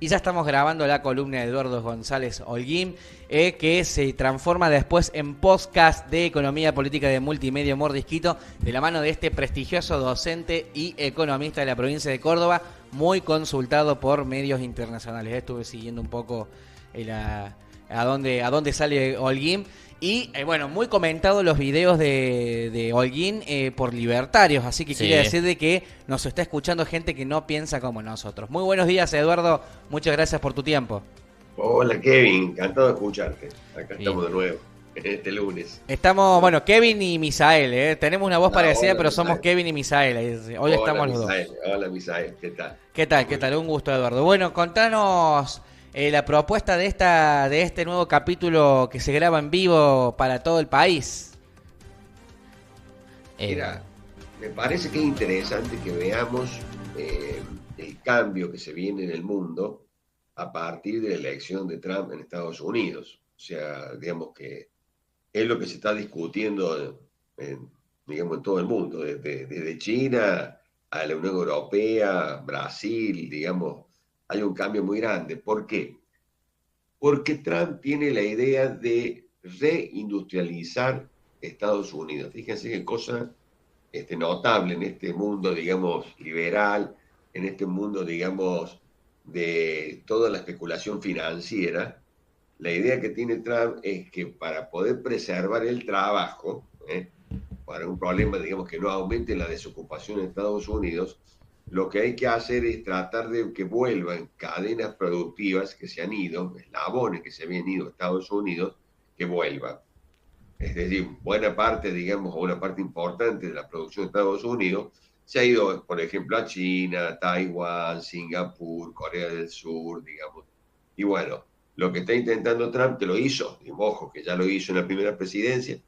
Y ya estamos grabando la columna de Eduardo González Holguín, que se transforma después en podcast de Economía Política de Multimedia Mordisquito, de la mano de este prestigioso docente y economista de la provincia de Córdoba, muy consultado por medios internacionales. Estuve siguiendo un poco a dónde sale Holguín. Y bueno, muy comentado los videos de Holguín por libertarios, así que quiere Sí. decir de que nos está escuchando gente que no piensa como nosotros. Muy buenos días, Eduardo, muchas gracias por tu tiempo. Hola Kevin, encantado de escucharte. Acá Bien. estamos de nuevo, este lunes. Estamos, bueno, Kevin y Misael, tenemos una voz parecida, Hola pero somos Misael. Kevin y Misael, hoy Hola estamos los dos. Misael, hola Misael, ¿qué tal? ¿Qué tal? ¿Qué Muy tal? bien. Un gusto, Eduardo. Bueno, contanos la propuesta de este nuevo capítulo que se graba en vivo para todo el país. Eh, Mira, me parece que es interesante que veamos el cambio que se viene en el mundo a partir de la elección de Trump en Estados Unidos. O sea, digamos que es lo que se está discutiendo digamos, en todo el mundo, desde China a la Unión Europea, Brasil, digamos, hay un cambio muy grande. ¿Por qué? Porque Trump tiene la idea de reindustrializar Estados Unidos. Fíjense qué cosa notable en este mundo, digamos, liberal, en este mundo, digamos, de toda la especulación financiera. La idea que tiene Trump es que para poder preservar el trabajo, para un problema, digamos, que no aumente la desocupación en Estados Unidos, lo que hay que hacer es tratar de que vuelvan cadenas productivas que se han ido, eslabones que se habían ido a Estados Unidos, que vuelvan. Es decir, buena parte, digamos, o una parte importante de la producción de Estados Unidos se ha ido, por ejemplo, a China, Taiwán, Singapur, Corea del Sur, digamos. Y bueno, lo que está intentando Trump, que lo hizo, y ojo, que ya lo hizo en la primera presidencia,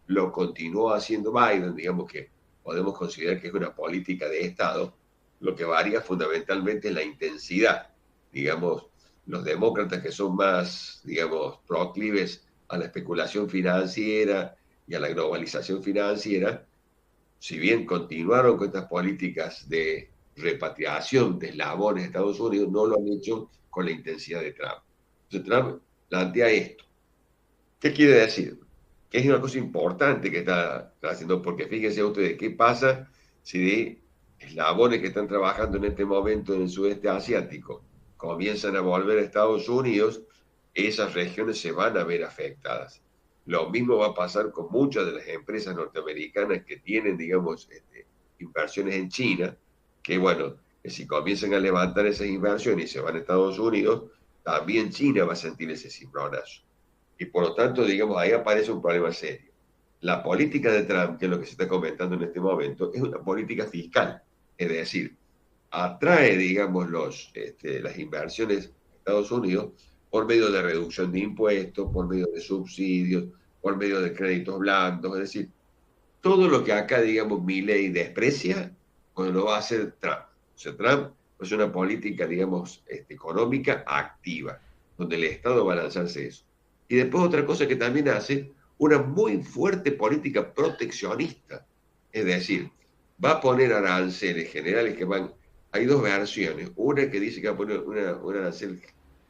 lo continuó haciendo Biden, digamos que podemos considerar que es una política de Estado, lo que varía fundamentalmente es la intensidad. Digamos, los demócratas que son más, digamos, proclives a la especulación financiera y a la globalización financiera, si bien continuaron con estas políticas de repatriación de eslabones de Estados Unidos, no lo han hecho con la intensidad de Trump. Entonces Trump plantea esto. ¿Qué quiere decir? Que es una cosa importante que está haciendo, porque fíjense ustedes qué pasa si de eslabones que están trabajando en este momento en el sudeste asiático comienzan a volver a Estados Unidos, esas regiones se van a ver afectadas. Lo mismo va a pasar con muchas de las empresas norteamericanas que tienen, digamos, inversiones en China, que bueno, que si comienzan a levantar esas inversiones y se van a Estados Unidos, también China va a sentir ese cimbronazo. Y por lo tanto, digamos, ahí aparece un problema serio. La política de Trump, que es lo que se está comentando en este momento, es una política fiscal. Es decir, atrae, digamos, las inversiones de Estados Unidos por medio de reducción de impuestos, por medio de subsidios, por medio de créditos blandos. Es decir, todo lo que acá, digamos, Milei desprecia, pues lo va a hacer Trump. O sea, Trump es una política, digamos, económica activa, donde el Estado va a lanzarse eso. Y después otra cosa que también hace, una muy fuerte política proteccionista. Es decir, va a poner aranceles generales que van, hay dos versiones. Una que dice que va a poner una arancel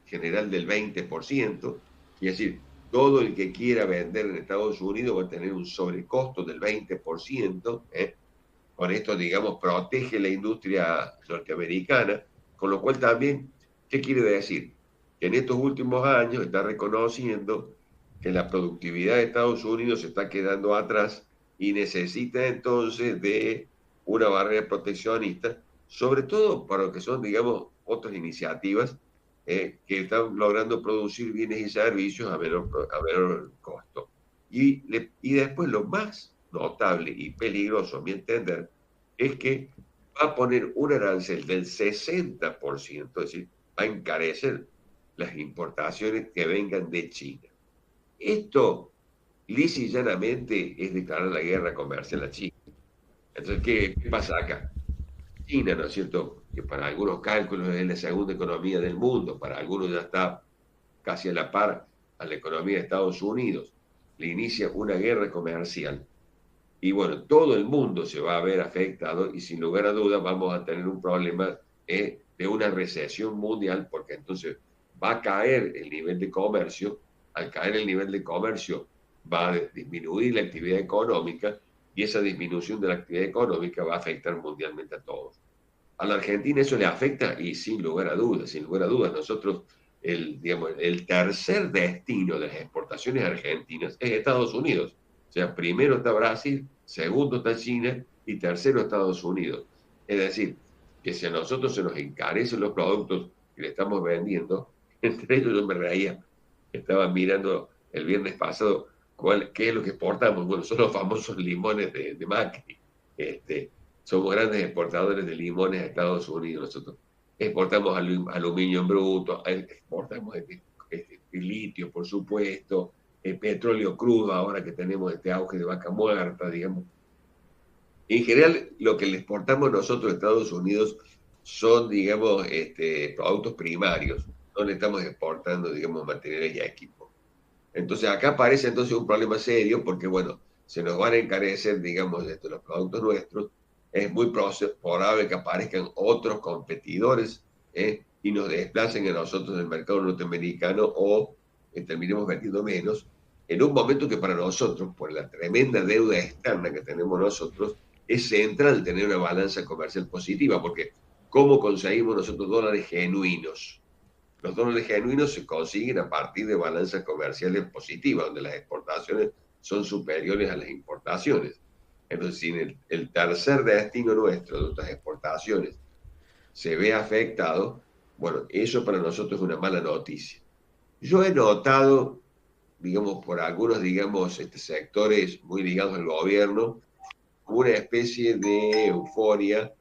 general del 20%, y es decir, todo el que quiera vender en Estados Unidos va a tener un sobrecosto del 20%. Con esto, digamos, protege la industria norteamericana, con lo cual también, ¿qué quiere decir? Que en estos últimos años está reconociendo que la productividad de Estados Unidos se está quedando atrás y necesita entonces de una barrera proteccionista, sobre todo para lo que son, digamos, otras iniciativas que están logrando producir bienes y servicios a menor costo. Y después lo más notable y peligroso, a mi entender, es que va a poner un arancel del 60%, es decir, va a encarecer las importaciones que vengan de China. Esto, lisa y llanamente, es declarar la guerra comercial a China. Entonces, ¿qué pasa acá? China, ¿no es cierto? Que para algunos cálculos es la segunda economía del mundo, para algunos ya está casi a la par a la economía de Estados Unidos. Le inicia una guerra comercial y todo el mundo se va a ver afectado y sin lugar a dudas vamos a tener un problema de una recesión mundial, porque entonces va a caer el nivel de comercio. Al caer el nivel de comercio va a disminuir la actividad económica, y esa disminución de la actividad económica va a afectar mundialmente a todos. A la Argentina eso le afecta, y sin lugar a dudas, nosotros, digamos, el tercer destino de las exportaciones argentinas es Estados Unidos. O sea, primero está Brasil, segundo está China y tercero Estados Unidos. Es decir, que si a nosotros se nos encarecen los productos que le estamos vendiendo, entre ellos yo me reía, estaba mirando el viernes pasado qué es lo que exportamos. Bueno, son los famosos limones de Macri. Somos grandes exportadores de limones a Estados Unidos. Nosotros exportamos aluminio en bruto, exportamos litio, por supuesto, petróleo crudo, ahora que tenemos este auge de vaca muerta, digamos. En general, lo que le exportamos nosotros a Estados Unidos son, digamos, productos primarios. No le estamos exportando, digamos, materiales y equipos. Entonces, acá aparece entonces un problema serio, porque, bueno, se nos van a encarecer, digamos, los productos nuestros. Es muy probable que aparezcan otros competidores y nos desplacen a nosotros en el mercado norteamericano, o terminemos vendiendo menos, en un momento que para nosotros, por la tremenda deuda externa que tenemos nosotros, es central tener una balanza comercial positiva, porque ¿cómo conseguimos nosotros dólares genuinos? Los dólares genuinos se consiguen a partir de balanzas comerciales positivas, donde las exportaciones son superiores a las importaciones. Entonces, si el tercer destino nuestro de nuestras exportaciones se ve afectado, bueno, eso para nosotros es una mala noticia. Yo he notado, digamos, por algunos, digamos, sectores muy ligados al gobierno, una especie de euforia,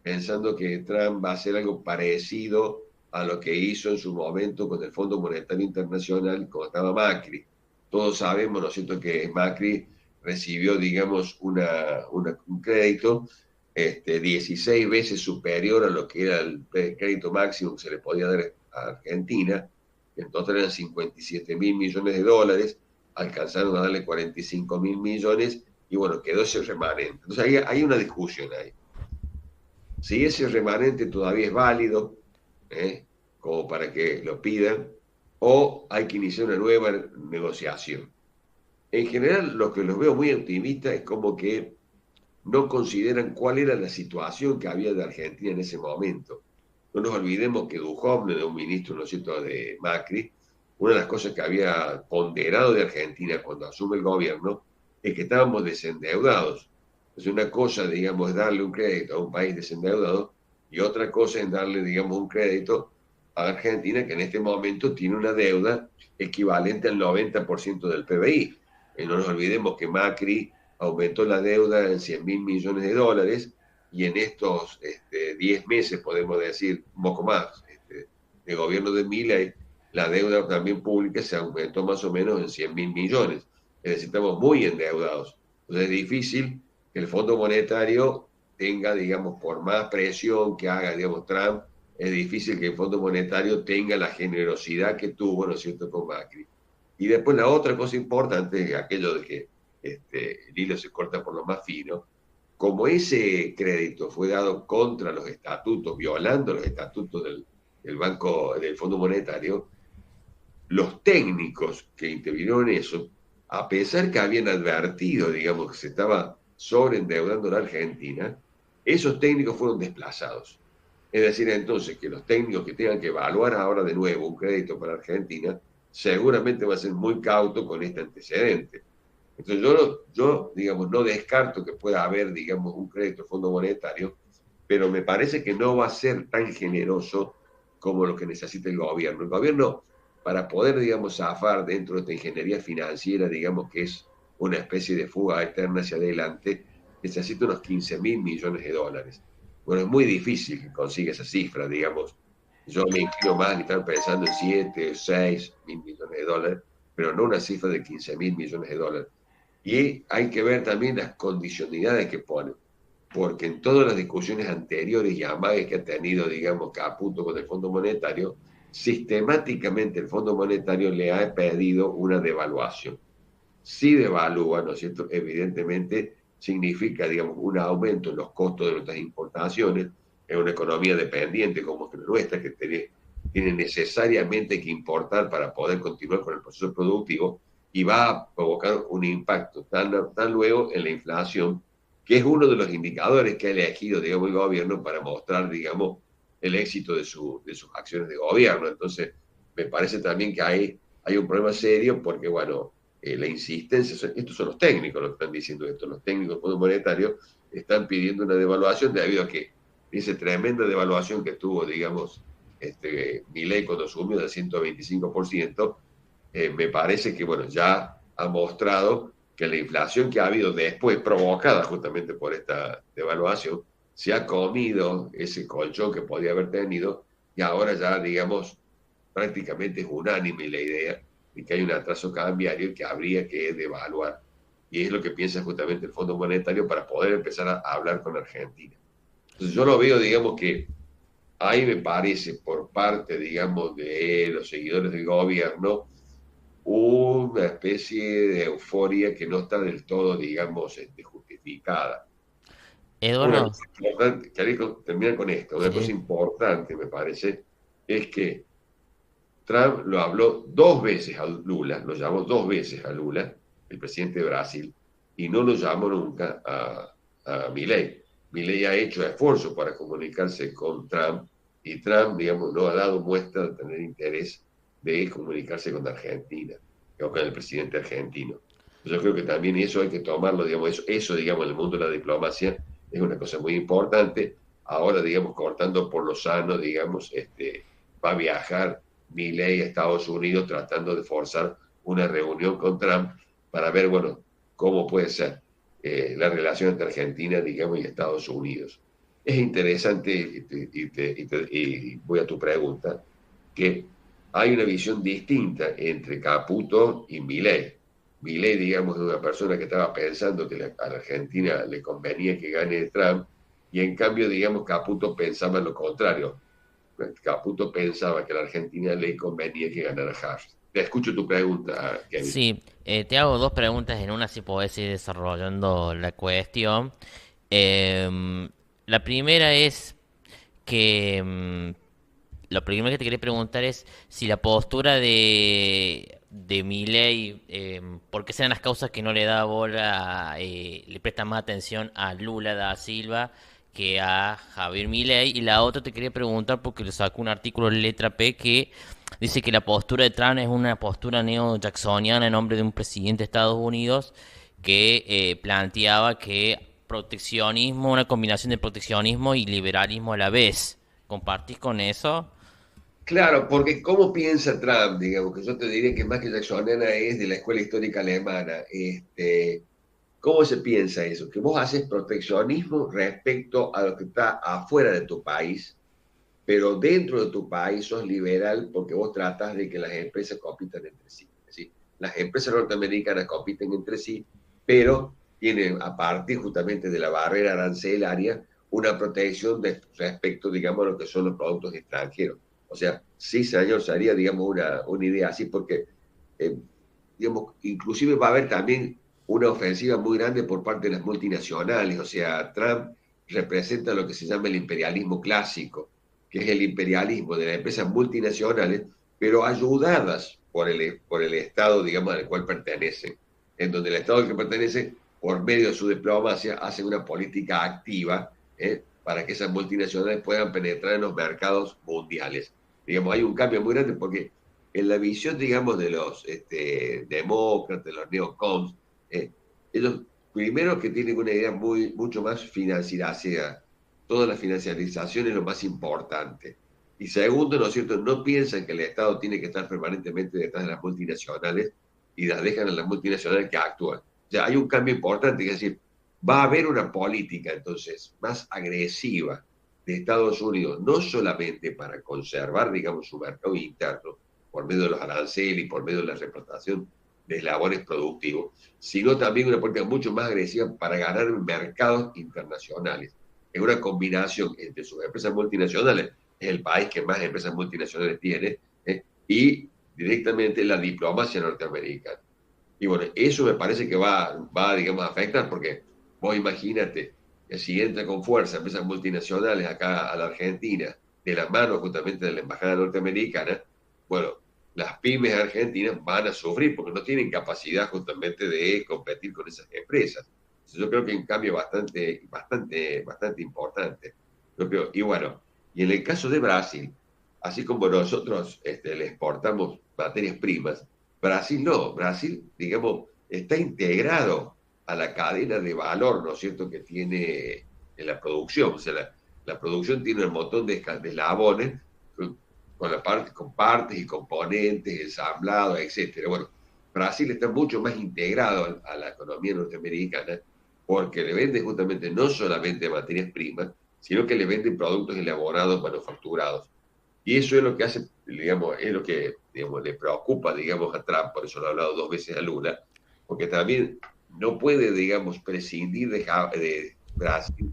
pensando que Trump va a hacer algo parecido a lo que hizo en su momento con el Fondo Monetario Internacional cuando estaba Macri. Todos sabemos, ¿no es cierto?, que Macri recibió, digamos, un crédito 16 veces superior a lo que era el crédito máximo que se le podía dar a Argentina. En total eran 57.000 millones de dólares, alcanzaron a darle 45.000 millones, y bueno, quedó ese remanente. Entonces hay una discusión ahí. Si ese remanente todavía es válido, como para que lo pidan, o hay que iniciar una nueva negociación. En general, lo que los veo muy optimistas es como que no consideran cuál era la situación que había de Argentina en ese momento. No nos olvidemos que Duhovne, de un ministro, ¿no es cierto?, de Macri, una de las cosas que había ponderado de Argentina cuando asume el gobierno es que estábamos desendeudados. Es una cosa, digamos, darle un crédito a un país desendeudado, y otra cosa es darle, digamos, un crédito a Argentina, que en este momento tiene una deuda equivalente al 90% del PBI. No nos olvidemos que Macri aumentó la deuda en 100.000 millones de dólares, y en estos 10 meses, podemos decir, un poco más, de gobierno de Milei, la deuda también pública se aumentó más o menos en 100.000 millones. Es decir, estamos muy endeudados. Entonces es difícil que el Fondo Monetario tenga, digamos, por más presión que haga, digamos, Trump, es difícil que el Fondo Monetario tenga la generosidad que tuvo, ¿no es cierto?, con Macri. Y después la otra cosa importante es aquello de que el hilo se corta por lo más fino. Como ese crédito fue dado contra los estatutos, violando los estatutos del Banco, del Fondo Monetario, los técnicos que intervinieron en eso, a pesar que habían advertido, digamos, que se estaba sobreendeudando la Argentina, esos técnicos fueron desplazados. Es decir, entonces, que los técnicos que tengan que evaluar ahora de nuevo un crédito para Argentina, seguramente va a ser muy cauto con este antecedente. Entonces, yo, digamos, no descarto que pueda haber, digamos, un crédito Fondo Monetario, pero me parece que no va a ser tan generoso como lo que necesita el gobierno. El gobierno, para poder, digamos, zafar dentro de esta ingeniería financiera, digamos, que es una especie de fuga eterna hacia adelante, necesita unos 15.000 millones de dólares. Bueno, es muy difícil que consiga esa cifra, digamos. Yo me inclino más en estar pensando en 7, 6 mil millones de dólares, pero no una cifra de 15.000 millones de dólares. Y hay que ver también las condicionalidades que ponen, porque en todas las discusiones anteriores y amagues que ha tenido, digamos, que a punto con el Fondo Monetario, sistemáticamente el Fondo Monetario le ha pedido una devaluación. Si devalúa, ¿no es cierto?, evidentemente significa, digamos, un aumento en los costos de nuestras importaciones, es una economía dependiente como que la nuestra, que tiene necesariamente que importar para poder continuar con el proceso productivo, y va a provocar un impacto tan luego en la inflación, que es uno de los indicadores que ha elegido, digamos, el gobierno para mostrar, digamos, el éxito de sus acciones de gobierno. Entonces, me parece también que hay un problema serio porque, bueno, la insistencia, estos son los técnicos los que están diciendo esto, los técnicos del Fondo Monetario están pidiendo una devaluación debido a que esa tremenda devaluación que tuvo, digamos, Milei cuando subió del 125%, me parece que, bueno, ya ha mostrado que la inflación que ha habido después, provocada justamente por esta devaluación, se ha comido ese colchón que podía haber tenido, y ahora ya, digamos, prácticamente es unánime la idea de que hay un atraso cambiario que habría que devaluar. Y es lo que piensa justamente el Fondo Monetario para poder empezar a hablar con Argentina. Entonces yo lo veo, digamos, que ahí me parece, por parte, digamos, de los seguidores del gobierno, una especie de euforia que no está del todo, digamos, justificada. Una Eduardo, cosa importante, quería terminar con esto, una cosa sí. importante, me parece, es que Trump lo habló dos veces a Lula, lo llamó dos veces a Lula, el presidente de Brasil, y no lo llamó nunca a Milei. Milei ha hecho esfuerzos para comunicarse con Trump, y Trump, digamos, no ha dado muestra de tener interés de comunicarse con Argentina, o con el presidente argentino. Yo creo que también eso hay que tomarlo, digamos, eso, digamos, en el mundo de la diplomacia es una cosa muy importante. Ahora, digamos, cortando por lo sano, digamos, va a viajar Milei a Estados Unidos tratando de forzar una reunión con Trump para ver, bueno, cómo puede ser la relación entre Argentina, digamos, y Estados Unidos. Es interesante, y voy a tu pregunta, que hay una visión distinta entre Caputo y Milei. Milei, digamos, es una persona que estaba pensando que a la Argentina le convenía que gane Trump, y en cambio, digamos, Caputo pensaba lo contrario. Caputo pensaba que a la Argentina le convenía que ganara Harris. Te escucho tu pregunta, Kevin. Sí, te hago dos preguntas en una si podés ir desarrollando la cuestión. Em, la primera es que lo primero que te quería preguntar es si la postura de Milei, ¿por qué serán las causas que no le da bola, le presta más atención a Lula da Silva que a Javier Milei? Y la otra te quería preguntar porque le sacó un artículo en Letra P que dice que la postura de Trump es una postura neo-jacksoniana en nombre de un presidente de Estados Unidos que planteaba que proteccionismo, una combinación de proteccionismo y liberalismo a la vez. ¿Compartís con eso? Claro, porque ¿cómo piensa Trump? Digamos, que yo te diría que más que jacksoniana es de la escuela histórica alemana. ¿Cómo se piensa eso? Que vos haces proteccionismo respecto a lo que está afuera de tu país, pero dentro de tu país sos liberal porque vos tratas de que las empresas compitan entre sí. Es decir, las empresas norteamericanas compiten entre sí, pero tienen, a partir justamente de la barrera arancelaria, una protección respecto, digamos, a lo que son los productos extranjeros. O sea, sí, señor, sería, digamos, una idea así, porque, eh, digamos, inclusive va a haber también una ofensiva muy grande por parte de las multinacionales. O sea, Trump representa lo que se llama el imperialismo clásico, que es el imperialismo de las empresas multinacionales, pero ayudadas por el Estado, digamos, al cual pertenecen, en donde el Estado al que pertenece, por medio de su diplomacia, hace una política activa para que esas multinacionales puedan penetrar en los mercados mundiales. Digamos, hay un cambio muy grande porque en la visión, digamos, de los demócratas, de los neocons, ellos primero que tienen una idea mucho más financiera, toda la financiarización es lo más importante. Y segundo, ¿no es cierto? No piensan que el Estado tiene que estar permanentemente detrás de las multinacionales y las dejan a las multinacionales que actúan. O sea, hay un cambio importante, es decir, va a haber una política entonces más agresiva de Estados Unidos, no solamente para conservar, digamos, su mercado interno por medio de los aranceles y por medio de la repartición de eslabones productivos, sino también una política mucho más agresiva para ganar mercados internacionales. Es una combinación entre sus empresas multinacionales, es el país que más empresas multinacionales tiene, y directamente la diplomacia norteamericana. Y bueno, eso me parece que va digamos, a afectar, porque vos imagínate, si entra con fuerza empresas multinacionales acá a la Argentina, de la mano justamente de la embajada norteamericana, bueno, las pymes argentinas van a sufrir porque no tienen capacidad justamente de competir con esas empresas. Entonces, yo creo que hay un cambio bastante importante. Y bueno, y en el caso de Brasil, así como nosotros le exportamos materias primas, Brasil no, Brasil, digamos, está integrado a la cadena de valor, ¿no es cierto?, que tiene en la producción. O sea, la producción tiene un montón de eslabones con partes y componentes, ensamblado, etcétera. Bueno, Brasil está mucho más integrado a la economía norteamericana porque le vende justamente no solamente materias primas, sino que le venden productos elaborados, manufacturados. Y eso es lo que hace, digamos, es lo que digamos, le preocupa, digamos, a Trump, por eso lo ha hablado 2 veces a Lula, porque también no puede, digamos, prescindir de Brasil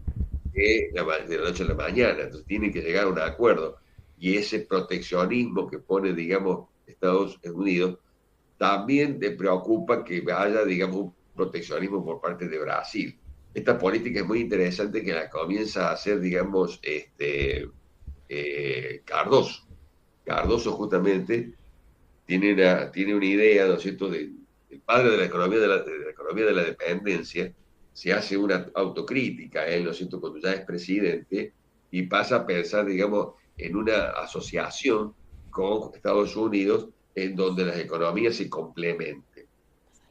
de la noche a la mañana. Entonces tienen que llegar a un acuerdo. Y ese proteccionismo que pone, digamos, Estados Unidos, también le preocupa que haya, digamos, un proteccionismo por parte de Brasil. Esta política es muy interesante que la comienza a hacer, digamos, Cardoso. Cardoso justamente tiene una idea, ¿no es cierto?, el padre de la economía de la economía de la dependencia, se hace una autocrítica, él, ¿no es cierto?, cuando ya es presidente, y pasa a pensar, digamos, en una asociación con Estados Unidos en donde las economías se complementen.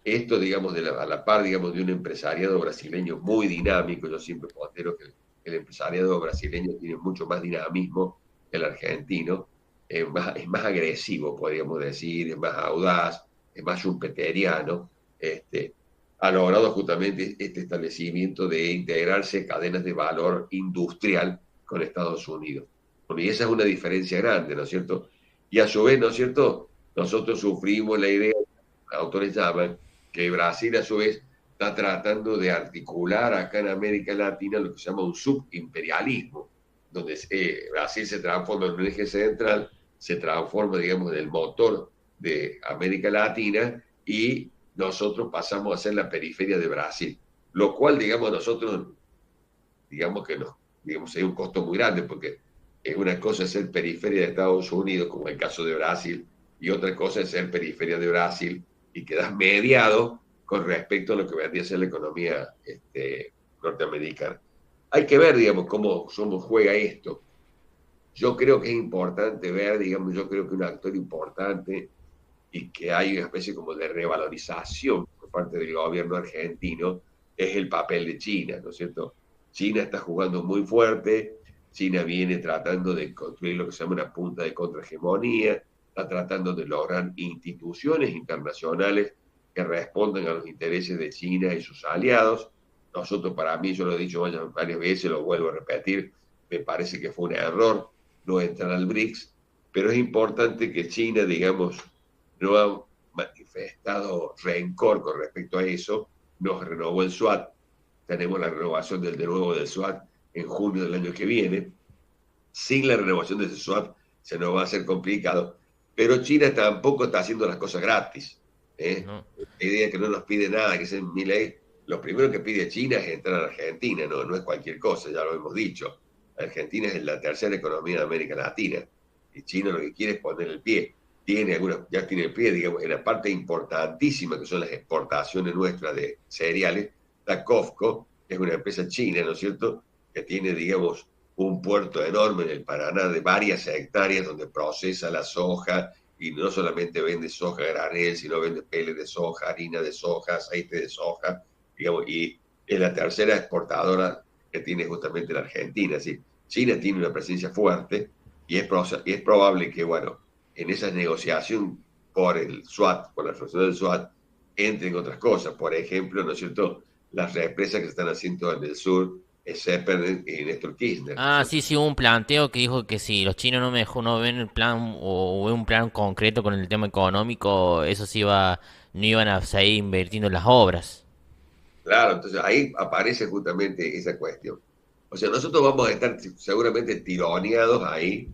Esto, digamos, a la par, digamos, de un empresariado brasileño muy dinámico. Yo siempre pondero que el empresariado brasileño tiene mucho más dinamismo que el argentino, es más agresivo, podríamos decir, es más audaz, es más schumpeteriano, ha logrado justamente este establecimiento de integrarse cadenas de valor industrial con Estados Unidos. Bueno, y esa es una diferencia grande, ¿no es cierto? Y a su vez, ¿no es cierto?, nosotros sufrimos la idea, los autores llaman, que Brasil a su vez está tratando de articular acá en América Latina lo que se llama un subimperialismo, donde Brasil se transforma en un eje central, se transforma, digamos, en el motor de América Latina y nosotros pasamos a ser la periferia de Brasil, lo cual, digamos, nosotros, digamos que nos, digamos, hay un costo muy grande porque es una cosa es ser periferia de Estados Unidos, como el caso de Brasil, y otra cosa es ser periferia de Brasil y quedas mediado con respecto a lo que vendría a ser la economía norteamericana. Hay que ver, digamos, cómo juega esto. Yo creo que es importante ver, digamos, yo creo que un actor importante y que hay una especie como de revalorización por parte del gobierno argentino es el papel de China, ¿no es cierto? China está jugando muy fuerte, China viene tratando de construir lo que se llama una punta de contrahegemonía, está tratando de lograr instituciones internacionales que respondan a los intereses de China y sus aliados. Nosotros, para mí, yo lo he dicho varias veces, lo vuelvo a repetir, me parece que fue un error no entrar al BRICS, pero es importante que China, digamos, no ha manifestado rencor con respecto a eso, nos renovó el SWAT, tenemos la renovación de nuevo del SWAT en junio del año que viene. Sin la renovación de ese SWAT se nos va a hacer complicado, pero China tampoco está haciendo las cosas gratis. No. La idea es que no nos pide nada, que es mi ley. Lo primero que pide China es entrar a Argentina, no es cualquier cosa, ya lo hemos dicho. Argentina es la tercera economía de América Latina y China lo que quiere es poner el pie. Ya tiene el pie, digamos, en la parte importantísima que son las exportaciones nuestras de cereales. La COFCO es una empresa china, ¿no es cierto?, que tiene, digamos, un puerto enorme en el Paraná de varias hectáreas donde procesa la soja y no solamente vende soja granel, sino vende pele de soja, harina de soja, aceite de soja, digamos, y es la tercera exportadora que tiene justamente la Argentina. ¿Sí? China tiene una presencia fuerte y es probable que, bueno, en esa negociación por el SWAT, por la resolución del SWAT, entren otras cosas. Por ejemplo, ¿no es cierto?, las represas que se están haciendo en el sur, Zeppelin y Néstor Kirchner. Ah, sí, hubo un planteo que dijo que si los chinos no ven el plan o ven un plan concreto con el tema económico, eso no iban a seguir invirtiendo en las obras. Claro, entonces ahí aparece justamente esa cuestión. O sea, nosotros vamos a estar seguramente tironeados ahí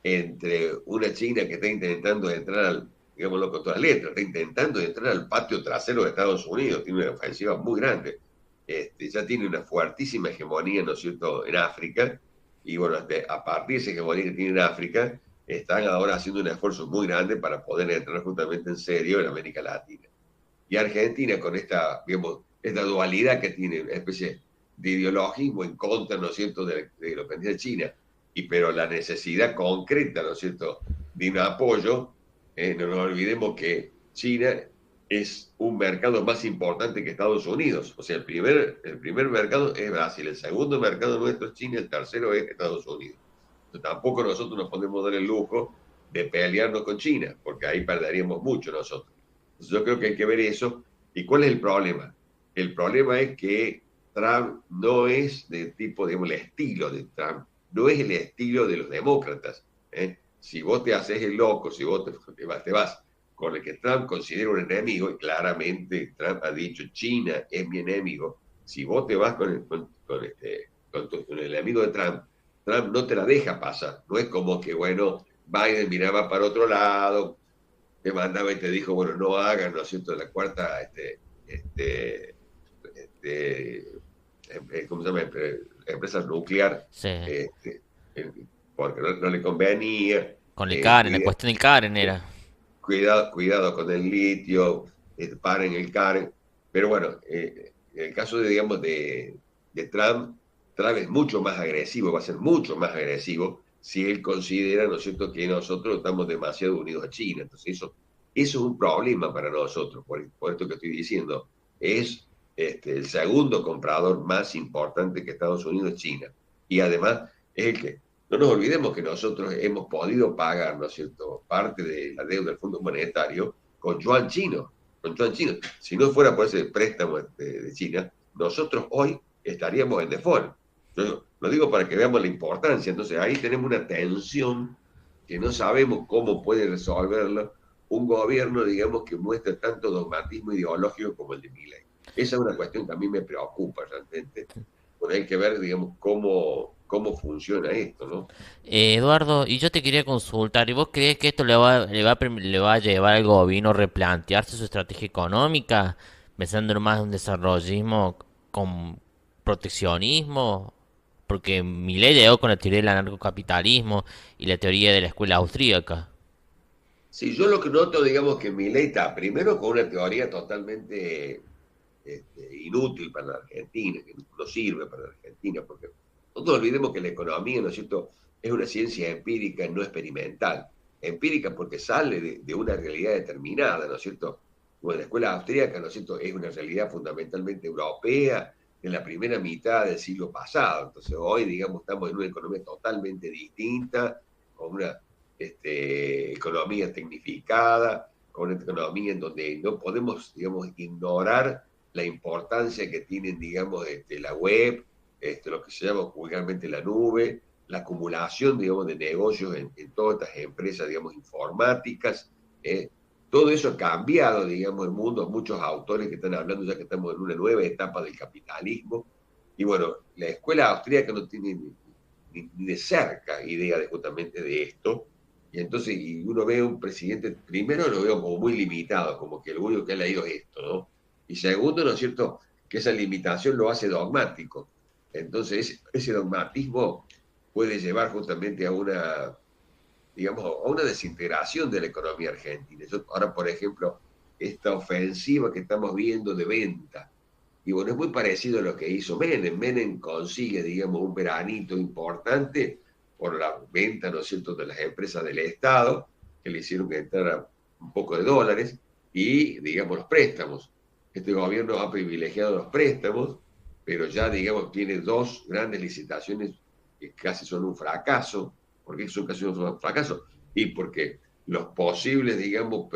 entre una China que está intentando entrar digámoslo con todas las letras, está intentando entrar al patio trasero de Estados Unidos, tiene una ofensiva muy grande. ya tiene una fuertísima hegemonía, ¿no es cierto?, en África, y bueno, a partir de esa hegemonía que tiene en África, están ahora haciendo un esfuerzo muy grande para poder entrar justamente en serio en América Latina. Y Argentina, con esta, digamos, esta dualidad que tiene, una especie de ideologismo en contra, ¿no es cierto?, de lo que dice China, pero la necesidad concreta, ¿no es cierto?, de un apoyo, no nos olvidemos que China es un mercado más importante que Estados Unidos. O sea, el primer mercado es Brasil, el segundo mercado nuestro es China, el tercero es Estados Unidos. Entonces, tampoco nosotros nos podemos dar el lujo de pelearnos con China, porque ahí perderíamos mucho nosotros. Entonces, yo creo que hay que ver eso. ¿Y cuál es el problema? El problema es que Trump no es de tipo, digamos, el estilo de Trump, no es el estilo de los demócratas. Si vos te haces el loco, si vos te vas con el que Trump considera un enemigo, y claramente Trump ha dicho, China es mi enemigo, si vos te vas con el enemigo de Trump, Trump no te la deja pasar. No es como que, bueno, Biden miraba para otro lado, te mandaba y te dijo, bueno, no hagan, ¿no es cierto?, la cuarta, ¿cómo se llama?, empresa nuclear, Sí. porque no le convenía. Con el Karen, la cuestión del Karen eh, era. cuidado con el litio, paren el Karen. Pero bueno, en el caso digamos, de Trump, Trump es mucho más agresivo, va a ser mucho más agresivo si él considera, ¿no es cierto?, que nosotros estamos demasiado unidos a China. Entonces eso es un problema para nosotros, por esto que estoy diciendo. Es el segundo comprador más importante que Estados Unidos, China. Y además es el que no nos olvidemos que nosotros hemos podido pagar, ¿no es cierto?, parte de la deuda del Fondo Monetario con yuan chino, Si no fuera por ese préstamo de China, nosotros hoy estaríamos en default. Yo lo digo para que veamos la importancia. Entonces ahí tenemos una tensión que no sabemos cómo puede resolverlo un gobierno, digamos, que muestra tanto dogmatismo ideológico como el de Milei. Esa es una cuestión que a mí me preocupa realmente. Bueno, hay que ver, digamos, cómo funciona esto, ¿no? Eduardo, y yo te quería consultar, ¿y vos crees que esto le va a llevar al gobierno a replantearse su estrategia económica, pensando en más un desarrollismo con proteccionismo? Porque Milei llegó con la teoría del anarcocapitalismo y la teoría de la escuela austríaca. Sí, yo lo que noto, digamos, que Milei está primero con una teoría totalmente inútil para la Argentina, que no sirve para la Argentina, porque no nos olvidemos que la economía, ¿no es cierto?, es una ciencia empírica, no experimental. Empírica porque sale de una realidad determinada, ¿no es cierto? Bueno, la escuela austríaca, ¿no es cierto?, es una realidad fundamentalmente europea de la primera mitad del siglo pasado. Entonces hoy, digamos, estamos en una economía totalmente distinta, con una economía tecnificada, con una economía en donde no podemos, digamos, ignorar la importancia que tienen, digamos, la web, lo que se llama vulgarmente la nube, la acumulación, digamos, de negocios en todas estas empresas, digamos, informáticas. Todo eso ha cambiado, digamos, el mundo. Muchos autores que están hablando ya que estamos en una nueva etapa del capitalismo. Y bueno, la escuela austríaca no tiene ni de cerca idea justamente de esto. Y entonces y uno ve a un presidente, primero lo veo como muy limitado, como que lo único que ha leído es esto, ¿no? Y segundo, ¿no es cierto?, que esa limitación lo hace dogmático. Entonces, ese dogmatismo puede llevar justamente a una, digamos, a una desintegración de la economía argentina. Ahora, por ejemplo, esta ofensiva que estamos viendo de venta, y bueno, es muy parecido a lo que hizo Menem. Menem consigue, digamos, un veranito importante por la venta, ¿no es cierto?, de las empresas del Estado, que le hicieron que entrara un poco de dólares, y, digamos, los préstamos. Este gobierno ha privilegiado los préstamos, pero ya, digamos, tiene dos grandes licitaciones que casi son un fracaso. ¿Por qué son casi un fracaso? Y porque los posibles, digamos,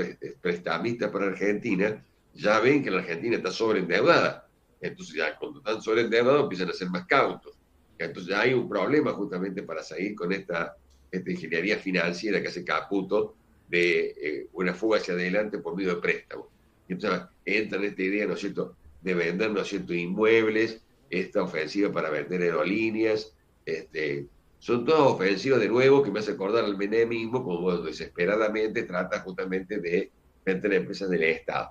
prestamistas para Argentina ya ven que la Argentina está sobreendeudada. Entonces ya cuando están sobreendeudados empiezan a ser más cautos. Entonces ya hay un problema justamente para seguir con esta ingeniería financiera que hace Caputo de una fuga hacia adelante por medio de préstamos. Entonces entra en esta idea, ¿no es cierto?, de vender, ¿no es cierto?, inmuebles, esta ofensiva para vender aerolíneas, son todas ofensivas de nuevo que me hace acordar al menemismo, como desesperadamente trata justamente de vender empresas del Estado.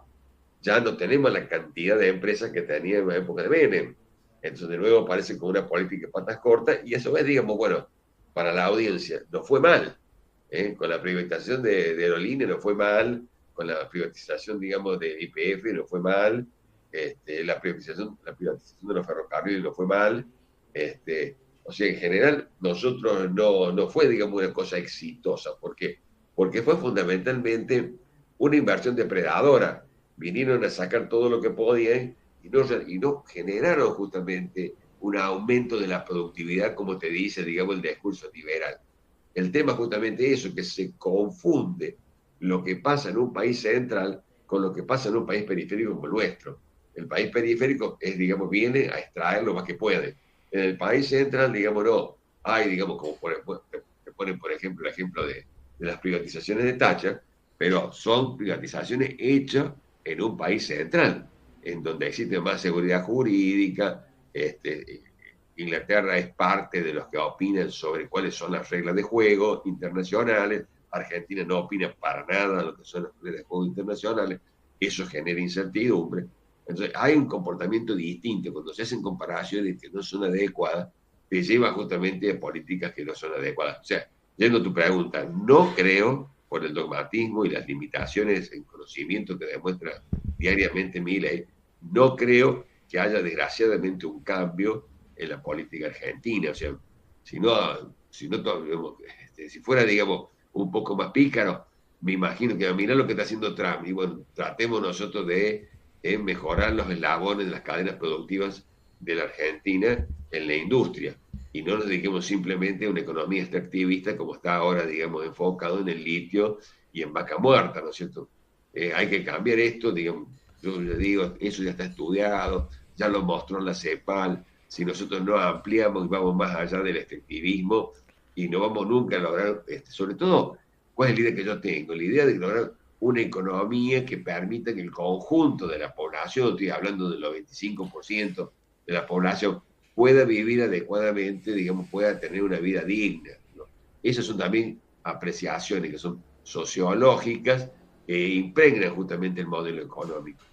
ya no tenemos la cantidad de empresas que tenía en la época de Menem. Entonces, de nuevo, parece como una política de patas cortas, y eso es, digamos, bueno, para la audiencia, no fue mal. Con la privatización de aerolíneas no fue mal, con la privatización, digamos, de IPF no fue mal, la privatización de los ferrocarriles no fue mal, o sea, en general, nosotros no fue, digamos, una cosa exitosa. ¿Por qué? Porque fue fundamentalmente una inversión depredadora. Vinieron a sacar todo lo que podían y no generaron justamente un aumento de la productividad, como te dice, digamos, el discurso liberal. El tema justamente es eso, que se confunde lo que pasa en un país central con lo que pasa en un país periférico como el nuestro. El país periférico es, digamos, viene a extraer lo más que puede. En el país central, digamos, no. Hay, digamos, como te ponen, por ejemplo, el ejemplo de las privatizaciones de Thatcher, pero son privatizaciones hechas en un país central, en donde existe más seguridad jurídica. Inglaterra es parte de los que opinan sobre cuáles son las reglas de juego internacionales. Argentina no opina para nada de lo que son las reglas de juego internacionales. Eso genera incertidumbre. Entonces, hay un comportamiento distinto. Cuando se hacen comparaciones que no son adecuadas, te lleva justamente a políticas que no son adecuadas. O sea, yendo a tu pregunta, no creo, por el dogmatismo y las limitaciones en conocimiento que demuestra diariamente Milei, no creo que haya desgraciadamente un cambio en la política argentina. O sea, si no, si fuera, digamos, un poco más pícaro, me imagino que mira lo que está haciendo Trump. Y bueno, tratemos nosotros de mejorar los eslabones de las cadenas productivas de la Argentina en la industria. Y no nos dediquemos simplemente a una economía extractivista como está ahora, digamos, enfocado en el litio y en vaca muerta, ¿no es cierto? Hay que cambiar esto, digamos, yo le digo, eso ya está estudiado, ya lo mostró la CEPAL. Si nosotros no ampliamos y vamos más allá del extractivismo, y no vamos nunca a lograr, sobre todo, ¿cuál es la idea que yo tengo? La idea de lograr una economía que permita que el conjunto de la población, estoy hablando del 95% de la población, pueda vivir adecuadamente, digamos, pueda tener una vida digna, ¿no? Esas son también apreciaciones que son sociológicas que impregnan justamente el modelo económico.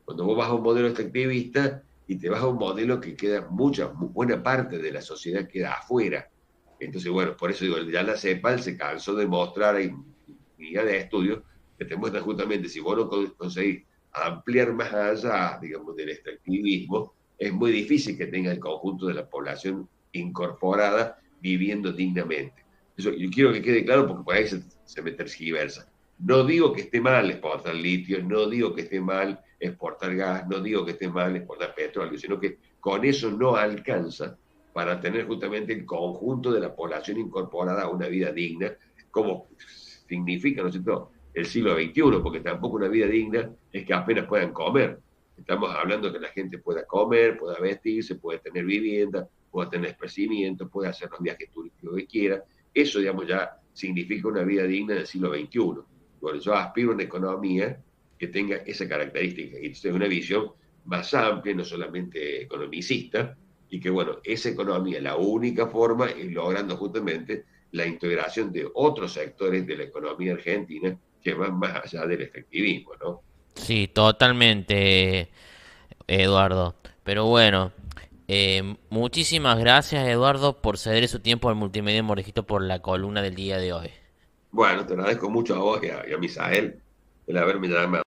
Cuando vos vas a un modelo extractivista y te vas a un modelo que queda buena parte de la sociedad queda afuera. Entonces, bueno, por eso digo, ya la CEPAL se cansó de mostrar, hay unidad de estudios que te muestran justamente, si vos no conseguís ampliar más allá, digamos, del extractivismo, es muy difícil que tenga el conjunto de la población incorporada viviendo dignamente. Eso yo quiero que quede claro, porque por ahí se me tergiversa. No digo que esté mal exportar litio, no digo que esté mal exportar gas, no digo que esté mal exportar petróleo, sino que con eso no alcanza para tener justamente el conjunto de la población incorporada a una vida digna, como significa, ¿no es cierto?, el siglo XXI, porque tampoco una vida digna es que apenas puedan comer. Estamos hablando de que la gente pueda comer, pueda vestirse, pueda tener vivienda, pueda tener esparcimiento, pueda hacer los viajes turísticos que quiera. Eso, digamos, ya significa una vida digna del siglo XXI. Bueno, yo aspiro a una economía que tenga esa característica y tenga una visión más amplia, no solamente economicista, y que, bueno, esa economía, la única forma es logrando justamente la integración de otros sectores de la economía argentina que van más allá del efectivismo, ¿no? Sí, totalmente, Eduardo. Pero bueno, muchísimas gracias, Eduardo, por ceder su tiempo al Multimedia Morejito por la columna del día de hoy. Bueno, te agradezco mucho a vos y a Misael el haberme llamado.